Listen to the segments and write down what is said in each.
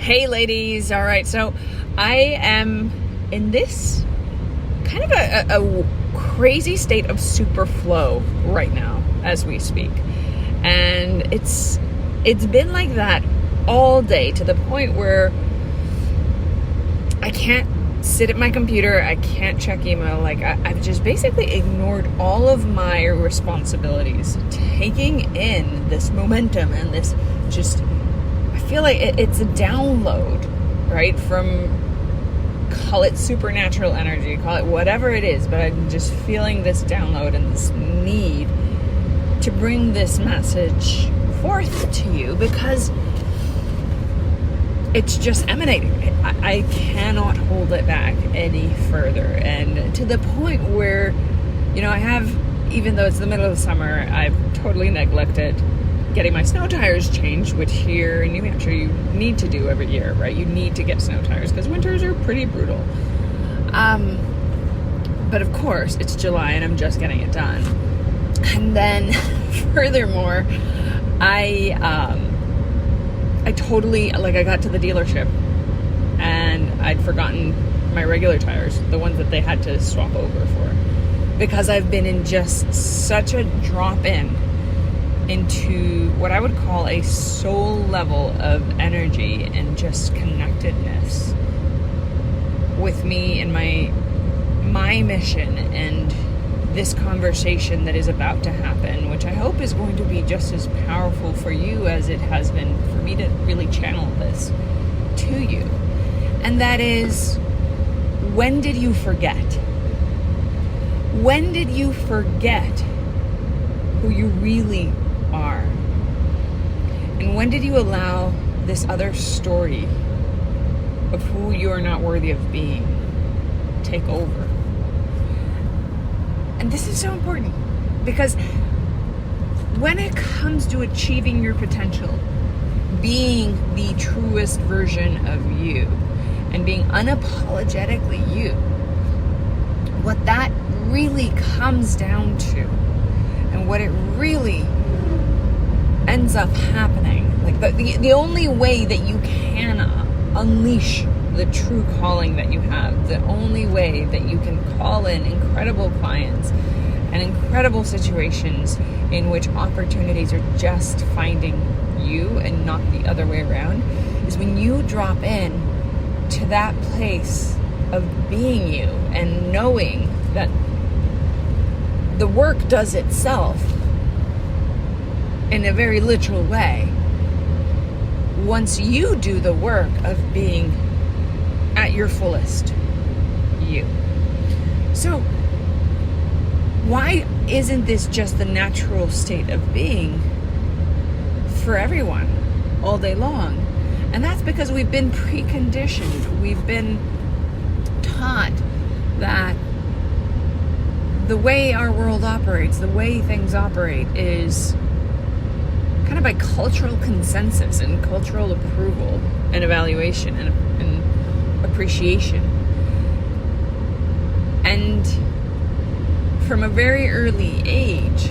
Hey ladies, all right, so I am in this kind of a crazy state of super flow right now as we speak. And it's been like that all day to the point where I can't sit at my computer, I can't check email. Like I've just basically ignored all of my responsibilities, taking in this momentum and this just, I feel like it's a download, right? From, call it supernatural energy, call it whatever it is, but I'm just feeling this download and this need to bring this message forth to you because it's just emanating. I cannot hold it back any further. And to the point where, I have, even though it's the middle of the summer, I've totally neglected getting my snow tires changed, which here in New Hampshire you need to do every year, right? You need to get snow tires because winters are pretty brutal. But of course, it's July and I'm just getting it done. And then, furthermore, I totally, I got to the dealership and I'd forgotten my regular tires, the ones that they had to swap over for, because I've been in just such a drop-in into what I would call a soul level of energy and just connectedness with me and my mission and this conversation that is about to happen, which I hope is going to be just as powerful for you as it has been for me to really channel this to you. And that is, when did you forget? When did you forget who you really are? And when did you allow this other story of who you are not worthy of being take over? And this is so important because when it comes to achieving your potential, being the truest version of you and being unapologetically you, what that really comes down to and what it really ends up happening, like the only way that you can unleash the true calling that you have, the only way that you can call in incredible clients and incredible situations in which opportunities are just finding you and not the other way around, is when you drop in to that place of being you and knowing that the work does itself in a very literal way once you do the work of being at your fullest you. So why isn't this just the natural state of being for everyone all day long? And that's because we've been preconditioned. We've been taught that the way our world operates, the way things operate, is kind of by cultural consensus and cultural approval and evaluation and appreciation. And from a very early age,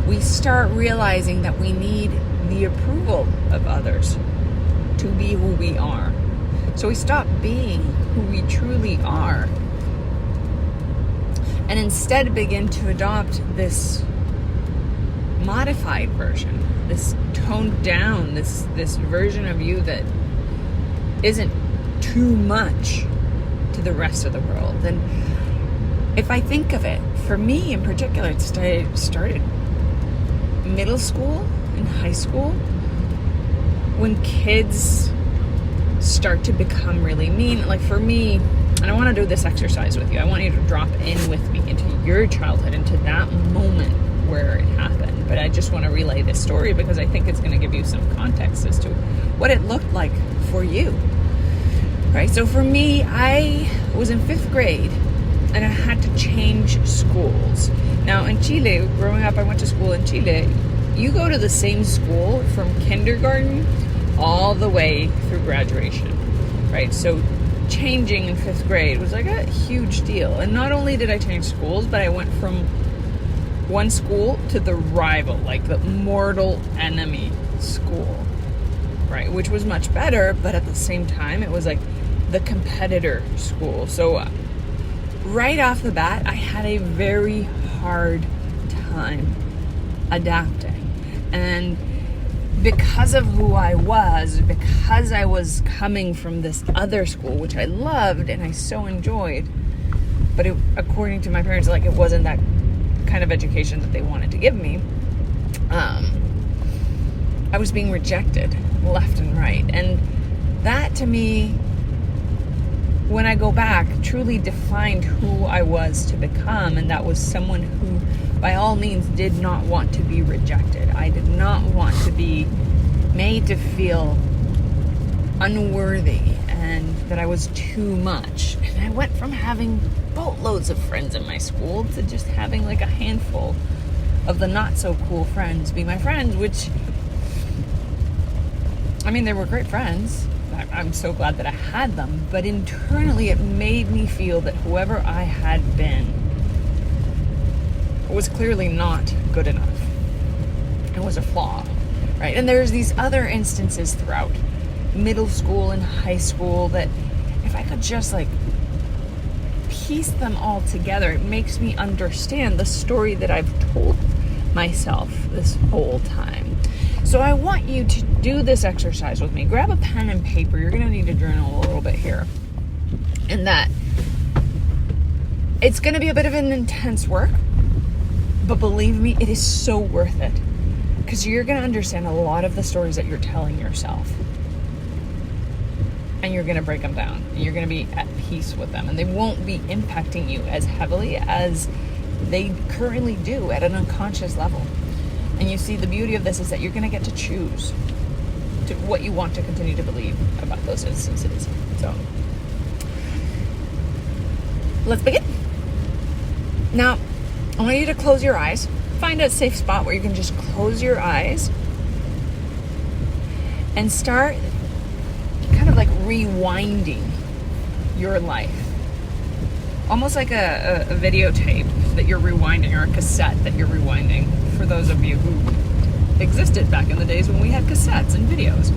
we start realizing that we need the approval of others to be who we are. So we stop being who we truly are and instead begin to adopt this modified version, this toned down, this version of you that isn't too much to the rest of the world. And if I think of it, for me in particular, it started middle school and high school, when kids start to become really mean. Like for me, and I want to do this exercise with you, I want you to drop in with me into your childhood, into that moment where it happened. But I just want to relay this story because I think it's going to give you some context as to what it looked like for you. Right? So for me, I was in 5th grade and I had to change schools. Now in Chile, growing up, I went to school in Chile. You go to the same school from kindergarten all the way through graduation, right? So changing in 5th grade was like a huge deal. And not only did I change schools, but I went from one school to the rival, like the mortal enemy school. right? Which was much better, but at the same time, it was like the competitor school. So right off the bat, I had a very hard time adapting. And because of who I was, because I was coming from this other school, which I loved and I so enjoyed, but according to my parents, like, it wasn't that kind of education that they wanted to give me, I was being rejected left and right. And that, to me, when I go back, truly defined who I was to become. And that was someone who, by all means, did not want to be rejected. I did not want to be made to feel unworthy and that I was too much. And I went from having boatloads of friends in my school to just having like a handful of the not so cool friends be my friends, which, I mean, they were great friends. I'm so glad that I had them, but internally it made me feel that whoever I had been was clearly not good enough. It was a flaw, right? And there's these other instances throughout middle school and high school that if I could just like piece them all together, it makes me understand the story that I've told myself this whole time. So I want you to do this exercise with me. Grab a pen and paper. You're going to need to journal a little bit here. And that it's going to be a bit of an intense work, but believe me, it is so worth it. Because you're going to understand a lot of the stories that you're telling yourself. And you're going to break them down. And you're going to be at peace with them. And they won't be impacting you as heavily as they currently do at an unconscious level. And you see, the beauty of this is that you're going to get to choose what you want to continue to believe about those instances. So, let's begin. Now, I want you to close your eyes. Find a safe spot where you can just close your eyes and start kind of like rewinding your life. Almost like a videotape that you're rewinding, or a cassette that you're rewinding, for those of you who existed back in the days when we had cassettes and videos.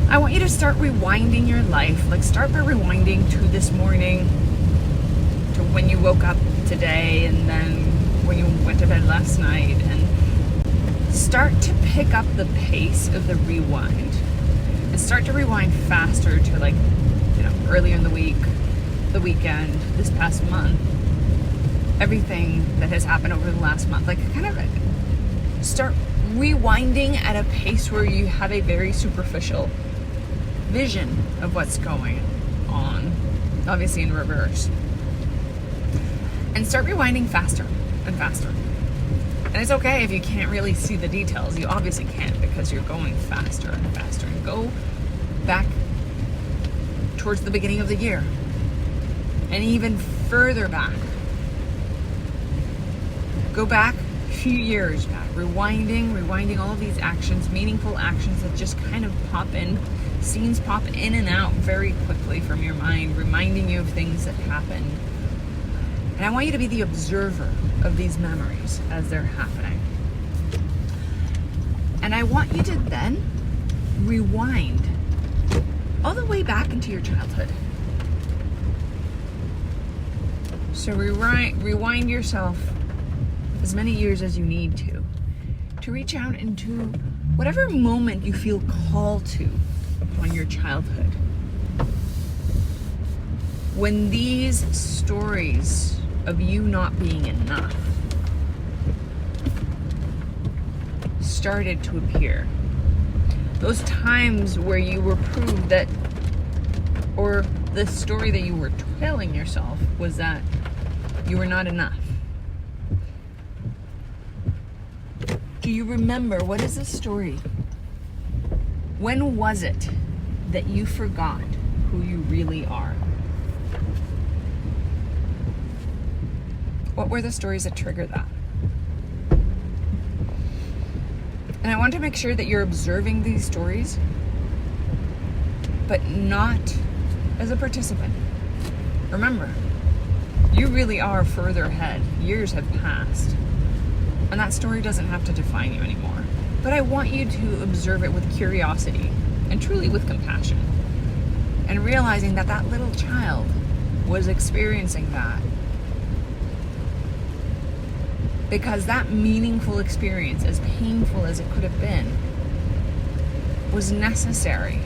I want you to start rewinding your life. Like, start by rewinding to this morning, to when you woke up today, and then when you went to bed last night, and start to pick up the pace of the rewind and start to rewind faster to, like, you know, earlier in the week, the weekend, this past month, everything that has happened over the last month. Like, kind of start rewinding at a pace where you have a very superficial vision of what's going on, obviously in reverse, and start rewinding faster and faster. And it's okay if you can't really see the details. You obviously can't, because you're going faster and faster. And go back towards the beginning of the year, and even further back. Go back a few years back, rewinding all of these actions, meaningful actions that just kind of pop in. Scenes pop in and out very quickly from your mind, reminding you of things that happened. And I want you to be the observer of these memories as they're happening. And I want you to then rewind all the way back into your childhood. So rewind yourself as many years as you need to reach out into whatever moment you feel called to upon your childhood. When these stories of you not being enough started to appear, those times where you were proved that, or the story that you were telling yourself was that you were not enough. Do you remember, what is the story? When was it that you forgot who you really are? What were the stories that triggered that? And I want to make sure that you're observing these stories, but not as a participant. Remember, you really are further ahead. Years have passed. And that story doesn't have to define you anymore. But I want you to observe it with curiosity and truly with compassion. And realizing that that little child was experiencing that. Because that meaningful experience, as painful as it could have been, was necessary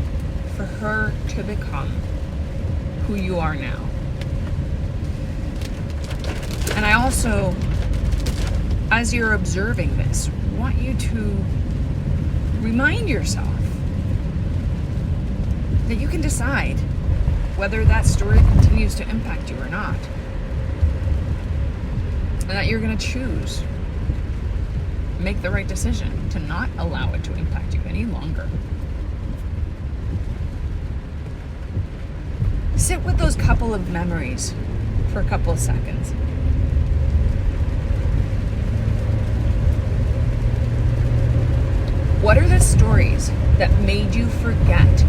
for her to become who you are now. And I also, as you're observing this, want you to remind yourself that you can decide whether that story continues to impact you or not. And that you're going to choose, make the right decision to not allow it to impact you any longer. Sit with those couple of memories for a couple of seconds. What are the stories that made you forget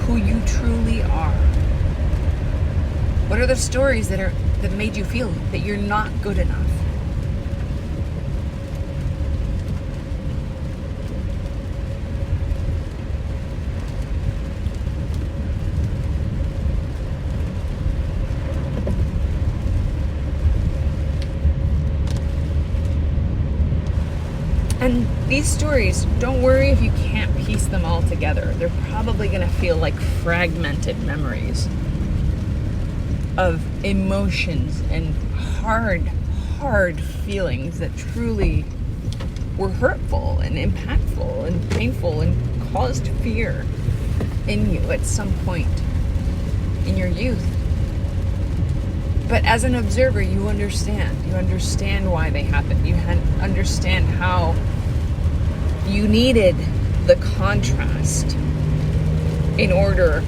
who you truly are? What are the stories that made you feel that you're not good enough? And these stories, don't worry if you can't piece them all together. They're probably going to feel like fragmented memories of emotions and hard feelings that truly were hurtful and impactful and painful and caused fear in you at some point in your youth. But as an observer, you understand. You understand why they happened. You understand how you needed the contrast in order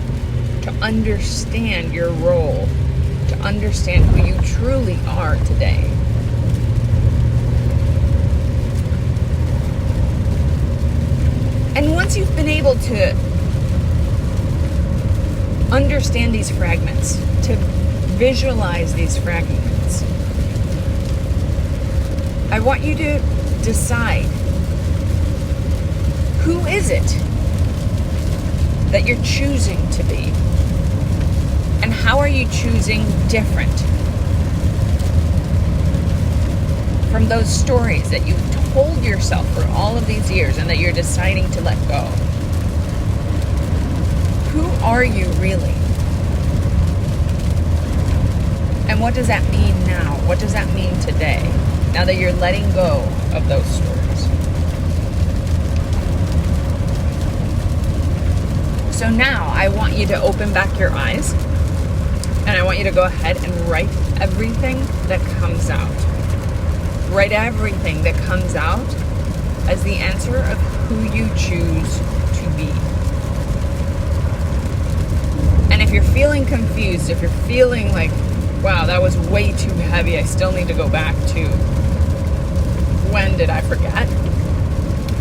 to understand your role, to understand who you truly are today. And once you've been able to understand these fragments, to visualize these fragments, I want you to decide, who is it that you're choosing to be? And how are you choosing different from those stories that you've told yourself for all of these years and that you're deciding to let go? Who are you really? And what does that mean now? What does that mean today, now that you're letting go of those stories? So now I want you to open back your eyes, and I want you to go ahead and write everything that comes out. Write everything that comes out as the answer of who you choose to be. And if you're feeling confused, if you're feeling like, wow, that was way too heavy, I still need to go back to when did I forget?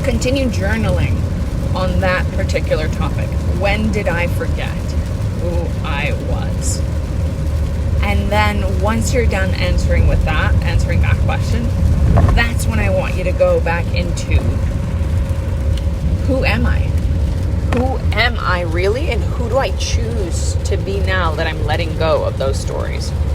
Continue journaling on that particular topic. When did I forget who I was? And then once you're done answering that question, that's when I want you to go back into, who am I? Who am I really? And who do I choose to be now that I'm letting go of those stories?